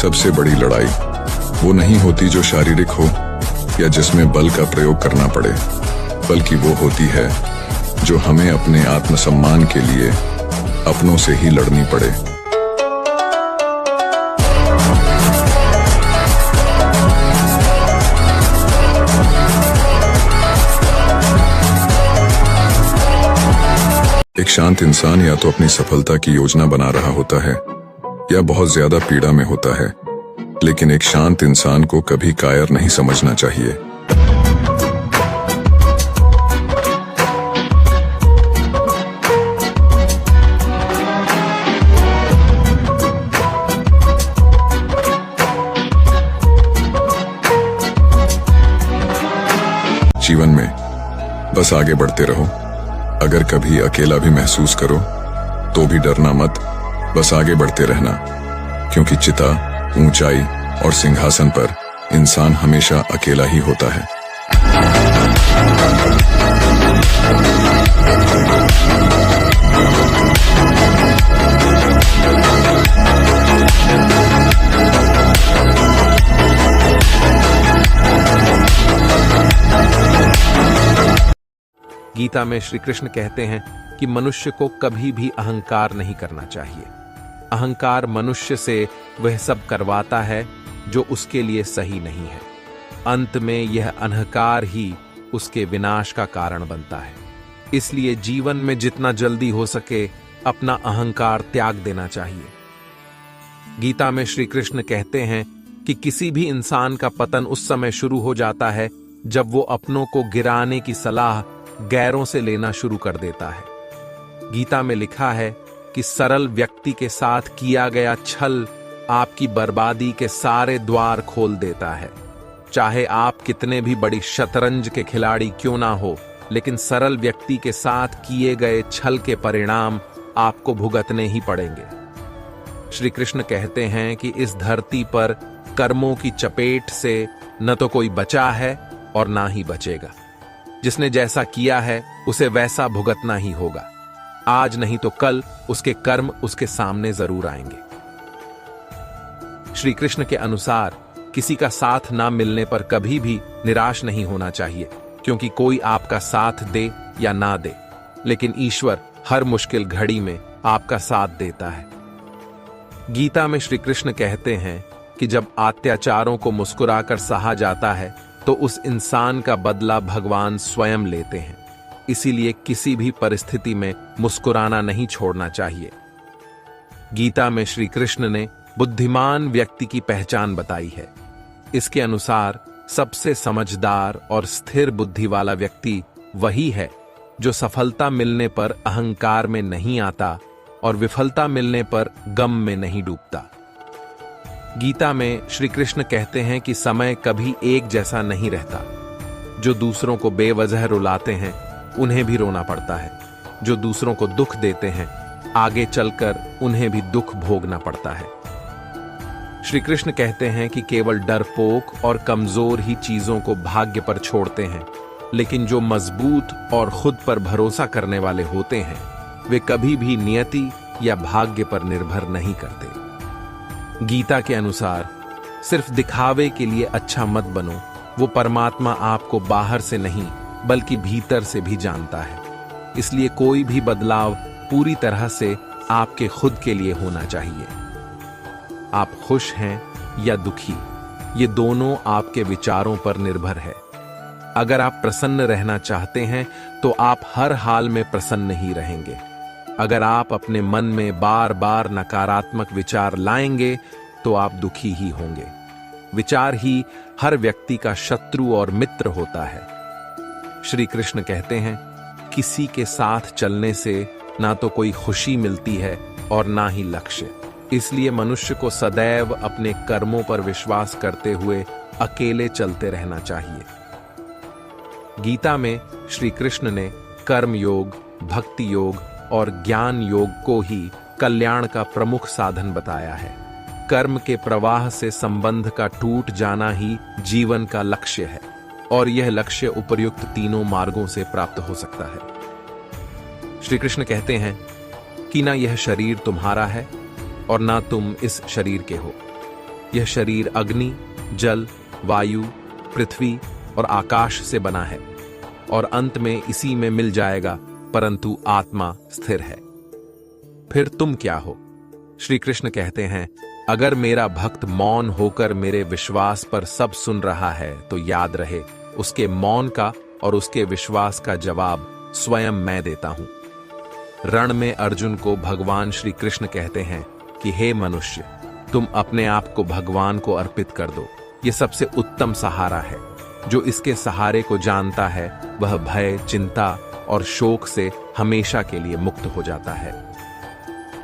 सबसे बड़ी लड़ाई वो नहीं होती जो शारीरिक हो या जिसमें बल का प्रयोग करना पड़े, बल्कि वो होती है जो हमें अपने आत्मसम्मान के लिए अपनों से ही लड़नी पड़े। एक शांत इंसान या तो अपनी सफलता की योजना बना रहा होता है या बहुत ज्यादा पीड़ा में होता है, लेकिन एक शांत इंसान को कभी कायर नहीं समझना चाहिए। जीवन में बस आगे बढ़ते रहो। अगर कभी अकेला भी महसूस करो तो भी डरना मत, बस आगे बढ़ते रहना, क्योंकि चिता, ऊंचाई और सिंहासन पर इंसान हमेशा अकेला ही होता है। गीता में श्री कृष्ण कहते हैं कि मनुष्य को कभी भी अहंकार नहीं करना चाहिए। अहंकार मनुष्य से वह सब करवाता है जो उसके लिए सही नहीं है। अंत में यह अहंकार ही उसके विनाश का कारण बनता है। इसलिए जीवन में जितना जल्दी हो सके अपना अहंकार त्याग देना चाहिए। गीता में श्री कृष्ण कहते हैं कि किसी भी इंसान का पतन उस समय शुरू हो जाता है जब वो अपनों को गिराने की सलाह गैरों से लेना शुरू कर देता है। गीता में लिखा है कि सरल व्यक्ति के साथ किया गया छल आपकी बर्बादी के सारे द्वार खोल देता है। चाहे आप कितने भी बड़ी शतरंज के खिलाड़ी क्यों ना हो, लेकिन सरल व्यक्ति के साथ किए गए छल के परिणाम आपको भुगतने ही पड़ेंगे। श्री कृष्ण कहते हैं कि इस धरती पर कर्मों की चपेट से न तो कोई बचा है और ना ही बचेगा। जिसने जैसा किया है उसे वैसा भुगतना ही होगा। आज नहीं तो कल उसके कर्म उसके सामने जरूर आएंगे। श्री कृष्ण के अनुसार किसी का साथ ना मिलने पर कभी भी निराश नहीं होना चाहिए, क्योंकि कोई आपका साथ दे या ना दे, लेकिन ईश्वर हर मुश्किल घड़ी में आपका साथ देता है। गीता में श्री कृष्ण कहते हैं कि जब अत्याचारों को मुस्कुराकर सहा जाता है तो उस इंसान का बदला भगवान स्वयं लेते हैं। इसीलिए किसी भी परिस्थिति में मुस्कुराना नहीं छोड़ना चाहिए। गीता में श्री कृष्ण ने बुद्धिमान व्यक्ति की पहचान बताई है। इसके अनुसार सबसे समझदार और स्थिर बुद्धि वाला व्यक्ति वही है जो सफलता मिलने पर अहंकार में नहीं आता और विफलता मिलने पर गम में नहीं डूबता। गीता में श्री कृष्ण कहते हैं कि समय कभी एक जैसा नहीं रहता। जो दूसरों को बेवजह रुलाते हैं उन्हें भी रोना पड़ता है। जो दूसरों को दुख देते हैं आगे चलकर उन्हें भी दुख भोगना पड़ता है। श्री कृष्ण कहते हैं कि केवल डरपोक और कमजोर ही चीजों को भाग्य पर छोड़ते हैं, लेकिन जो मजबूत और खुद पर भरोसा करने वाले होते हैं वे कभी भी नियति या भाग्य पर निर्भर नहीं करते। गीता के अनुसार सिर्फ दिखावे के लिए अच्छा मत बनो। वो परमात्मा आपको बाहर से नहीं बल्कि भीतर से भी जानता है। इसलिए कोई भी बदलाव पूरी तरह से आपके खुद के लिए होना चाहिए। आप खुश हैं या दुखी, ये दोनों आपके विचारों पर निर्भर है। अगर आप प्रसन्न रहना चाहते हैं तो आप हर हाल में प्रसन्न ही रहेंगे। अगर आप अपने मन में बार बार नकारात्मक विचार लाएंगे तो आप दुखी ही होंगे। विचार ही हर व्यक्ति का शत्रु और मित्र होता है। श्री कृष्ण कहते हैं किसी के साथ चलने से ना तो कोई खुशी मिलती है और ना ही लक्ष्य। इसलिए मनुष्य को सदैव अपने कर्मों पर विश्वास करते हुए अकेले चलते रहना चाहिए। गीता में श्री कृष्ण ने कर्म योग, भक्ति योग और ज्ञान योग को ही कल्याण का प्रमुख साधन बताया है। कर्म के प्रवाह से संबंध का टूट जाना ही जीवन का लक्ष्य है और यह लक्ष्य उपर्युक्त तीनों मार्गों से प्राप्त हो सकता है। श्री कृष्ण कहते हैं कि ना यह शरीर तुम्हारा है और ना तुम इस शरीर के हो। यह शरीर अग्नि, जल, वायु, पृथ्वी और आकाश से बना है और अंत में इसी में मिल जाएगा, परंतु आत्मा स्थिर है। फिर तुम क्या हो? श्री कृष्ण कहते हैं, अगर मेरा भक्त मौन होकर मेरे विश्वास पर सब सुन रहा है तो याद रहे, उसके मौन का और उसके विश्वास का जवाब स्वयं मैं देता हूं। रण में अर्जुन को भगवान श्री कृष्ण कहते हैं कि हे मनुष्य, तुम अपने आप को भगवान को अर्पित कर दो। यह सबसे उत्तम सहारा है। जो इसके सहारे को जानता है वह भय, चिंता और शोक से हमेशा के लिए मुक्त हो जाता है।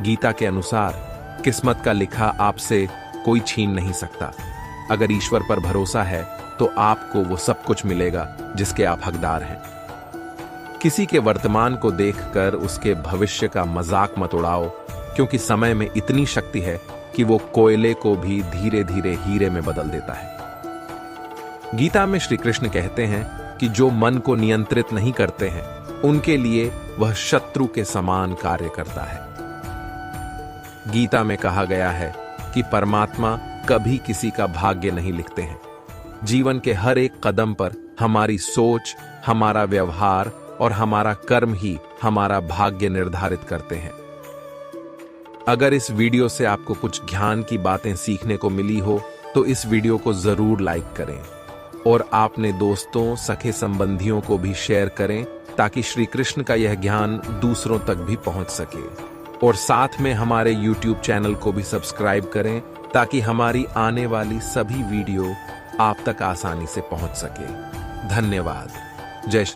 गीता के अनुसार किस्मत का लिखा आपसे कोई छीन नहीं सकता। अगर ईश्वर पर भरोसा है तो आपको वो सब कुछ मिलेगा जिसके आप हकदार हैं। किसी के वर्तमान को देखकर उसके भविष्य का मजाक मत उड़ाओ, क्योंकि समय में इतनी शक्ति है कि वो कोयले को भी धीरे धीरे हीरे में बदल देता है। गीता में श्री कृष्ण कहते हैं कि जो मन को नियंत्रित नहीं करते हैं उनके लिए वह शत्रु के समान कार्य करता है। गीता में कहा गया है कि परमात्मा कभी किसी का भाग्य नहीं लिखते हैं। जीवन के हर एक कदम पर हमारी सोच, हमारा व्यवहार और हमारा कर्म ही हमारा भाग्य निर्धारित करते हैं। अगर इस वीडियो से आपको कुछ ज्ञान की बातें सीखने को मिली हो तो इस वीडियो को जरूर लाइक करें और अपने दोस्तों, सखे संबंधियों को भी शेयर करें ताकि श्री कृष्ण का यह ज्ञान दूसरों तक भी पहुंच सके। और साथ में हमारे YouTube चैनल को भी सब्सक्राइब करें ताकि हमारी आने वाली सभी वीडियो आप तक आसानी से पहुंच सके। धन्यवाद। जय श्री